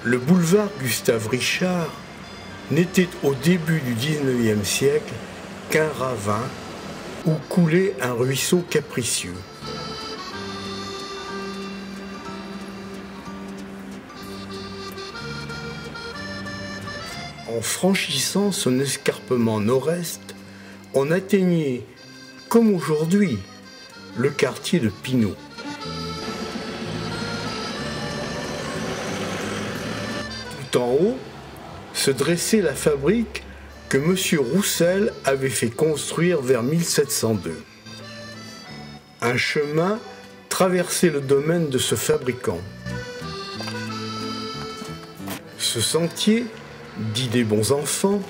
Le boulevard Gustave Richard n'était au début du XIXe siècle qu'un ravin où coulait un ruisseau capricieux. En franchissant son escarpement nord-est, on atteignait, comme aujourd'hui, le quartier de Pinault. Tout en haut se dressait la fabrique que M. Roussel avait fait construire vers 1702. Un chemin traversait le domaine de ce fabricant. Ce sentier, dit des bons enfants,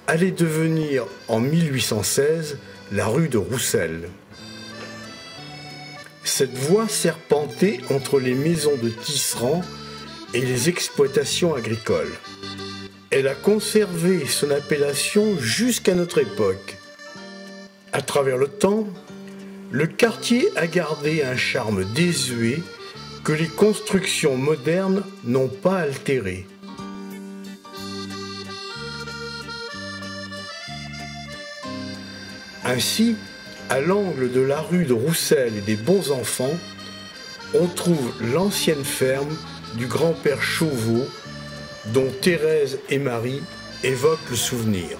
allait devenir en 1816 la rue de Roussel. Cette voie serpentait entre les maisons de tisserands et les exploitations agricoles. Elle a conservé son appellation jusqu'à notre époque. À travers le temps, le quartier a gardé un charme désuet que les constructions modernes n'ont pas altéré. Ainsi, à l'angle de la rue de Roussel et des Bons Enfants, on trouve l'ancienne ferme du grand-père Chauveau, dont Thérèse et Marie évoquent le souvenir.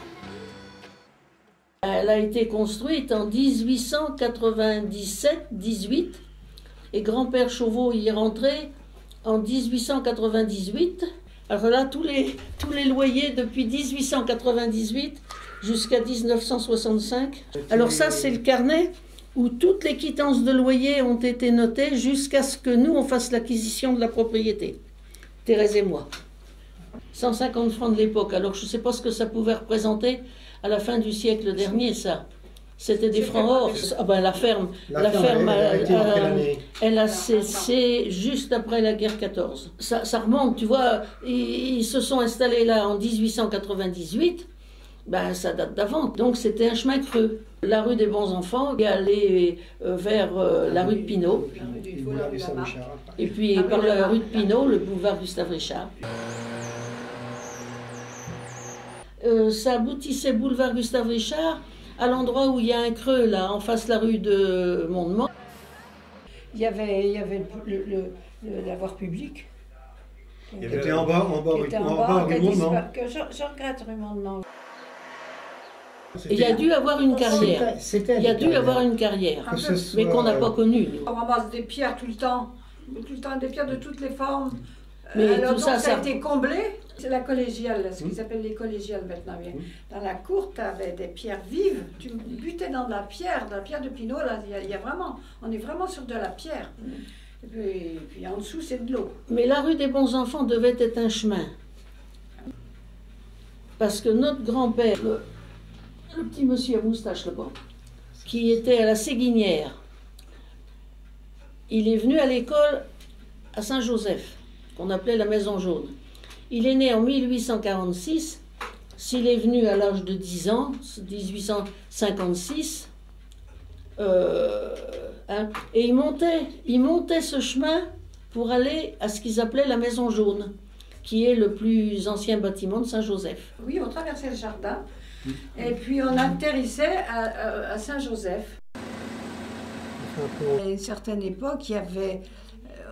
Elle a été construite en 1897-18 et grand-père Chauveau y est rentré en 1898. Alors là, tous les loyers depuis 1898 jusqu'à 1965. Alors ça, c'est le carnet où toutes les quittances de loyer ont été notées jusqu'à ce que nous, on fasse l'acquisition de la propriété. Thérèse et moi. 150 francs de l'époque. Alors je ne sais pas ce que ça pouvait représenter à la fin du siècle dernier, ça. C'était des francs or. Ah ben, la ferme elle a cessé juste après la guerre 14. Ça remonte, tu vois. Ils se sont installés là en 1898. Ben, ça date d'avant. Donc c'était un chemin creux. La rue des Bons Enfants est allée vers la rue de Pinault. Et puis par la rue de Pinault, le boulevard Gustave Richard. Ça aboutissait boulevard Gustave Richard à l'endroit où il y a un creux là, en face de la rue de Mondement. Il y avait la voie publique. Il était en bas rue Mondement. Que je regrette rue Mondement. Il y a dû avoir une carrière. Il y a dû avoir une carrière, mais qu'on n'a pas connue. On ramasse des pierres tout le temps des pierres de toutes les formes. Mais alors, tout ça, ça a été comblé. C'est la collégiale, ce qu'ils appellent les collégiales maintenant. Dans la cour, tu avais des pierres vives. Tu butais dans de la pierre de Pinault. Là, on est vraiment sur de la pierre. Et puis en dessous, c'est de l'eau. Mais la rue des Bons Enfants devait être un chemin. Parce que notre grand-père, le petit monsieur à moustache là-bas, qui était à la Séguinière, il est venu à l'école à Saint-Joseph, qu'on appelait la Maison Jaune. Il est né en 1846. S'il est venu à l'âge de 10 ans, 1856, et il montait ce chemin pour aller à ce qu'ils appelaient la Maison Jaune, qui est le plus ancien bâtiment de Saint-Joseph. Oui, on traversait le jardin, et puis on atterrissait à Saint-Joseph. À une certaine époque, il y avait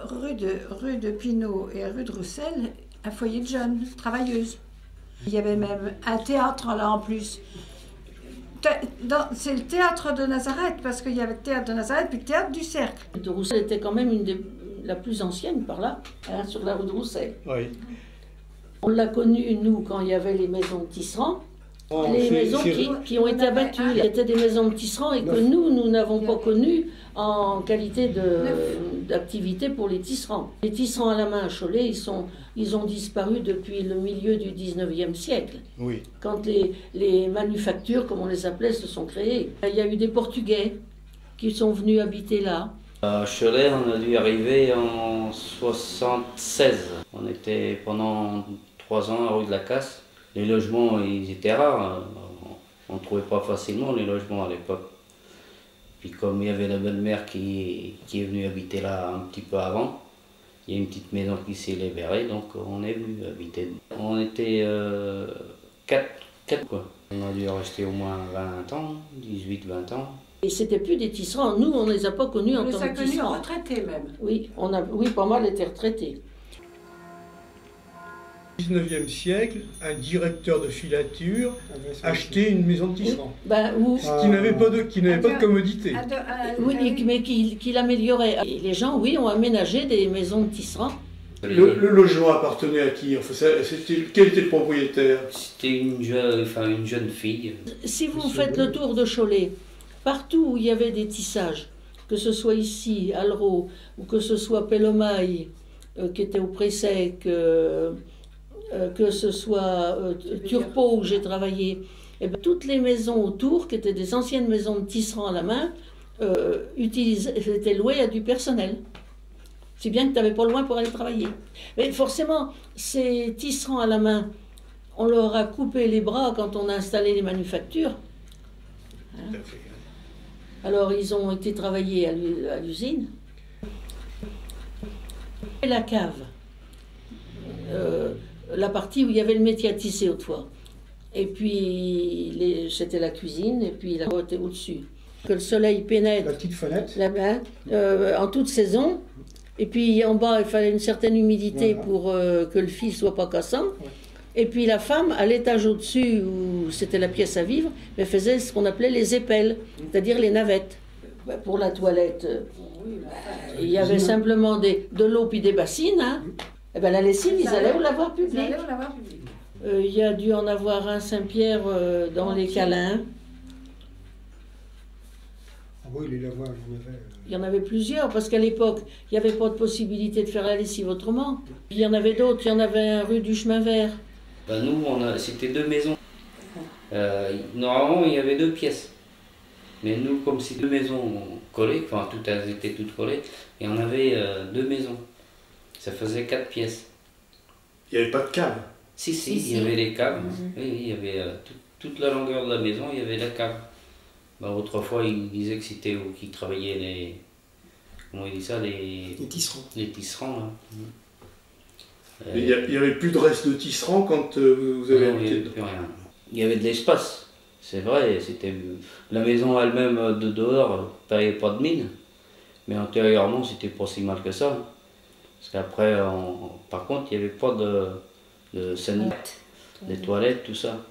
rue de Pinault et rue de Roussel un foyer de jeunes, travailleuses. Il y avait même un théâtre là en plus. C'est le théâtre de Nazareth, parce qu'il y avait le théâtre de Nazareth puis le théâtre du Cercle. De Roussel était quand même la plus ancienne par là, hein, sur la rue de Roussel. Oui. On l'a connue, nous, quand il y avait les maisons de tisserands. Les maisons qui ont été abattues, il y était des maisons de tisserands et que nous n'avons pas connues en qualité d'activité pour les tisserands. Les tisserands à la main à Cholet, ils ont disparu depuis le milieu du 19e siècle. Oui. Quand les manufactures, comme on les appelait, se sont créées. Il y a eu des Portugais qui sont venus habiter là. À Cholet, on a dû arriver en 1976. On était pendant 3 ans à rue de la Casse. Les logements, ils étaient rares, on ne trouvait pas facilement les logements à l'époque. Puis comme il y avait la belle-mère qui est venue habiter là un petit peu avant, Il y a une petite maison qui s'est libérée, donc on est venu habiter. On était 4 quoi. On a dû rester au moins 20 ans, 18-20 ans. Et c'était plus des tisserands. Nous, on ne les a pas connus en tant que tisserands. On les a connus retraités même. Oui, pas mal étaient retraités. Au 19e siècle, un directeur de filature achetait une maison de tisserand. Qui n'avait pas de commodité. Oui, mais qui l'améliorait. Et les gens, oui, ont aménagé des maisons de tisserand. Le logement appartenait à qui? Enfin, quel était le propriétaire? C'était une jeune fille. Si vous faites le tour de Cholet, partout où il y avait des tissages, que ce soit ici, à Alro, ou que ce soit Pelomaille, qui était au Pré-Sec, que ce soit Turpot où j'ai travaillé, et bien, toutes les maisons autour, qui étaient des anciennes maisons de tisserands à la main, étaient louées à du personnel. Si bien que tu n'avais pas loin pour aller travailler. Mais forcément, ces tisserands à la main, on leur a coupé les bras quand on a installé les manufactures. Hein? Alors, ils ont été travaillés à l'usine. Et la cave, la partie où il y avait le métier à tisser autrefois. Et puis, c'était la cuisine, et puis la côte était au-dessus. Que le soleil pénètre. La petite fenêtre. Là-bas, en toute saison. Et puis en bas, il fallait une certaine humidité pour que le fil ne soit pas cassant. Et puis la femme, à l'étage au-dessus, où c'était la pièce à vivre, elle faisait ce qu'on appelait les épelles, c'est-à-dire les navettes. Pour la toilette, il y avait simplement de l'eau puis des bassines. Hein. Et ben, la lessive, ils allaient au lavoir public. Il y a dû en avoir un Saint-Pierre dans les Câlins. Oui, les lavoirs, il y en avait plusieurs, parce qu'à l'époque, il n'y avait pas de possibilité de faire la lessive autrement. Il y en avait d'autres, il y en avait un rue du Chemin Vert. Ben nous, c'était 2 maisons. Normalement, il y avait 2 pièces. Mais nous, comme c'est 2 maisons collées, enfin, elles étaient toutes collées, et on avait 2 maisons. Ça faisait 4 pièces. Il n'y avait pas de cave? Si, il y avait les caves. Oui, il y avait toute la longueur de la maison, il y avait la cave. Ben, autrefois, ils disaient que c'était où qui travaillaient les... Comment ils disent ça? Les tisserands. Les tisserands, là. Il n'y avait plus de reste de tisserand quand vous avez habité? Il n'y avait plus rien. Il y avait de l'espace, c'est vrai. C'était la maison elle-même de dehors ne payait pas de mine. Mais antérieurement, c'était pas si mal que ça. Parce qu'après, par contre, il n'y avait pas de sanitaire, des toilettes, tout ça.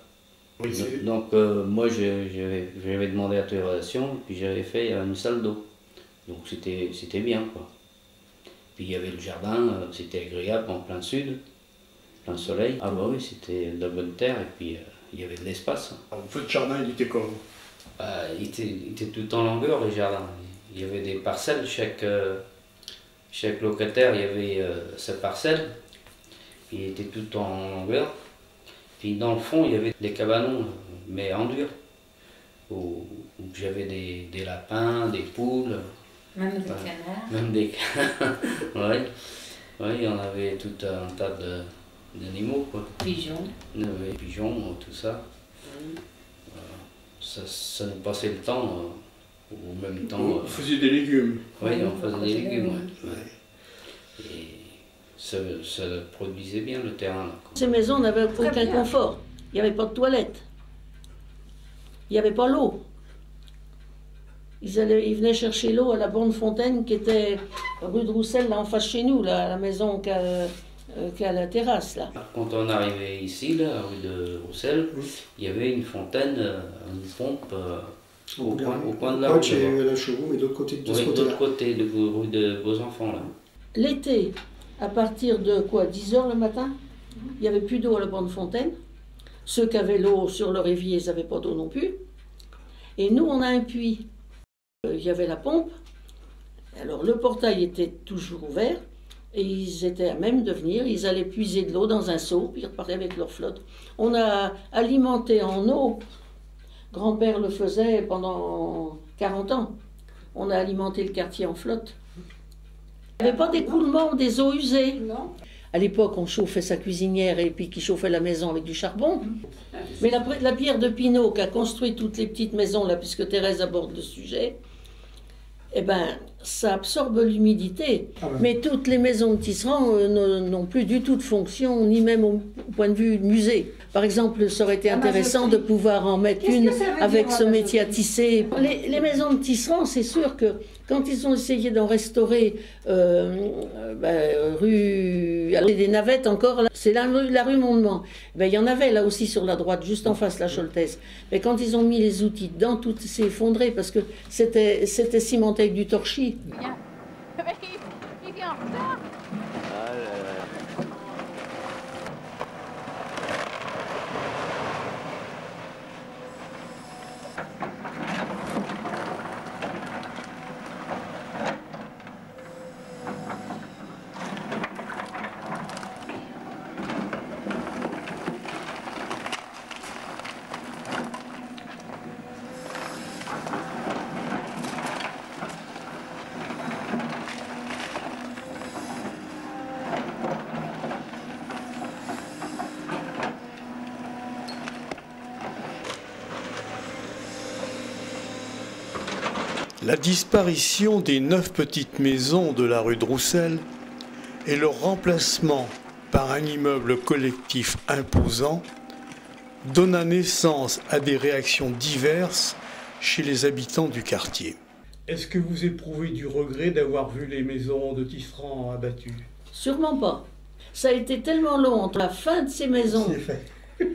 Oui, donc moi j'avais demandé l'autorisation, puis j'avais fait une salle d'eau. Donc c'était bien quoi. Puis il y avait le jardin, c'était agréable en plein sud, plein soleil. Ah bah oui, c'était de la bonne terre et puis il y avait de l'espace. Votre jardin il était comment? Il était tout en longueur les jardins. Il y avait des parcelles, chaque locataire il y avait sa parcelle. Il était tout en longueur. Puis dans le fond, il y avait des cabanons, mais en dur, où j'avais des lapins, des poules. Même des canards. Même des canards, oui, il y en avait tout un tas d'animaux, quoi. Pigeons. Il y avait pigeons, tout ça. Ça nous passait le temps, au même temps. Vous faisiez des légumes? Oui, on faisait des légumes, ouais. Et ça produisait bien le terrain. Là. Ces maisons n'avaient aucun confort. Il n'y avait pas de toilette. Il n'y avait pas l'eau. Ils venaient chercher l'eau à la borne fontaine qui était rue de Roussel, là en face chez nous, là, la maison qui a la terrasse. Là. Quand on arrivait ici, là, rue de Roussel, il y avait une fontaine, une pompe au coin de la rue. Chez la Chevaux, mais de l'autre côté de ce côté-là. De l'autre côté, de rue de Beaux-Enfants. L'été, à partir de 10 h le matin, il n'y avait plus d'eau à la borne fontaine. Ceux qui avaient l'eau sur leur évier, ils n'avaient pas d'eau non plus. Et nous, on a un puits. Il y avait la pompe. Alors le portail était toujours ouvert. Et ils étaient à même de venir. Ils allaient puiser de l'eau dans un seau, puis ils repartaient avec leur flotte. On a alimenté en eau. Grand-père le faisait pendant 40 ans. On a alimenté le quartier en flotte. Il n'y avait pas d'écoulement des eaux usées. Non. À l'époque, on chauffait sa cuisinière et puis qui chauffait la maison avec du charbon. Mais la pierre de Pinault qui a construit toutes les petites maisons, là, puisque Thérèse aborde le sujet, eh ben, ça absorbe l'humidité. Ah ouais. Mais toutes les maisons de tisserands n'ont plus du tout de fonction, ni même au point de vue musée. Par exemple, ça aurait été intéressant de pouvoir en mettre Qu'est-ce une que ça veut avec dire, ce la métier à majoterie? tisser. Les maisons de tisserands, c'est sûr que quand ils ont essayé d'en restaurer rue... Alors, des navettes encore, c'est la rue Mondement. Ben, il y en avait là aussi sur la droite, juste en face la Choltès. Mais quand ils ont mis les outils dedans, tout s'est effondré parce que c'était cimenté avec du torchis. Il vient en retard. La disparition des 9 petites maisons de la rue de Roussel et leur remplacement par un immeuble collectif imposant donna naissance à des réactions diverses chez les habitants du quartier. Est-ce que vous éprouvez du regret d'avoir vu les maisons de tisserands abattues? Sûrement pas. Ça a été tellement long entre la fin de ces maisons C'est fait.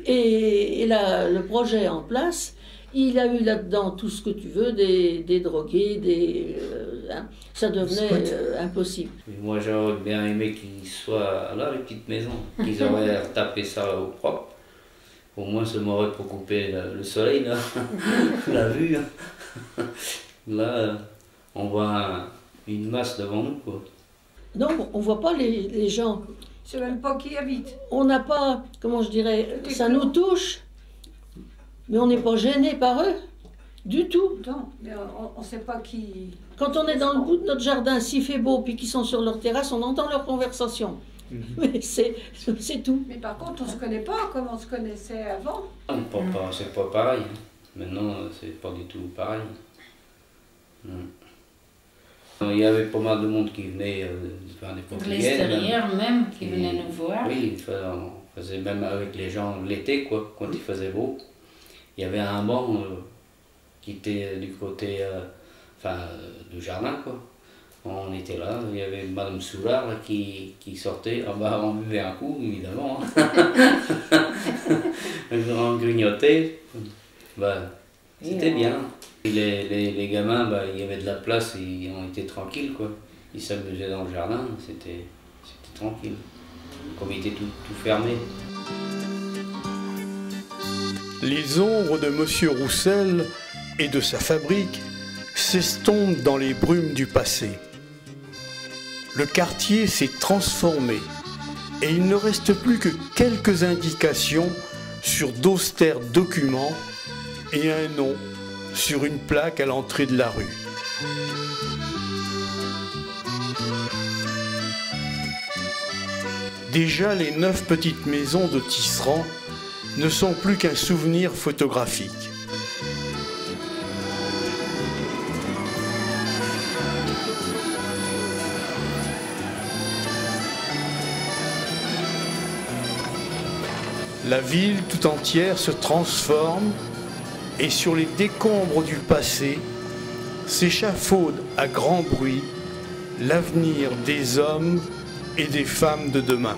et le projet en place. Il a eu là-dedans tout ce que tu veux, des drogués, ça devenait impossible. Moi, j'aurais bien aimé qu'ils soient là, les petites maisons, qu'ils auraient tapé ça au propre. Au moins, ça m'aurait pas coupé le soleil, là, la vue. Là, on voit une masse devant nous, quoi. Non, on ne voit pas les gens. C'est même pas qui habite. On n'a pas, comment je dirais, ça nous touche, mais on n'est pas gêné par eux, du tout. Non, mais on ne sait pas qui... Quand on est dans le bout de notre jardin, s'il fait beau, puis qu'ils sont sur leur terrasse, on entend leur conversation. Mais c'est tout. Mais par contre, on ne se connaît pas comme on se connaissait avant. C'est pas pareil. Maintenant, c'est pas du tout pareil. Il y avait pas mal de monde qui venait faire des De portugais. l'extérieur même, qui venaient nous voir. Oui, on faisait même avec les gens l'été, quoi, quand il faisait beau. Il y avait un banc qui était du côté du jardin, quoi. On était là, il y avait Madame Soulard là, qui sortait. Ah bah, on buvait un coup, évidemment. On grignotait. Bah, c'était bien. Et les gamins, bah, il y avait de la place, ils ont été tranquilles, quoi. Ils s'amusaient dans le jardin, c'était tranquille. Comme il était tout fermé. Les ombres de Monsieur Roussel et de sa fabrique s'estompent dans les brumes du passé. Le quartier s'est transformé et il ne reste plus que quelques indications sur d'austères documents et un nom sur une plaque à l'entrée de la rue. Déjà, les 9 petites maisons de tisserands ne sont plus qu'un souvenir photographique. La ville tout entière se transforme et sur les décombres du passé s'échafaude à grand bruit l'avenir des hommes et des femmes de demain.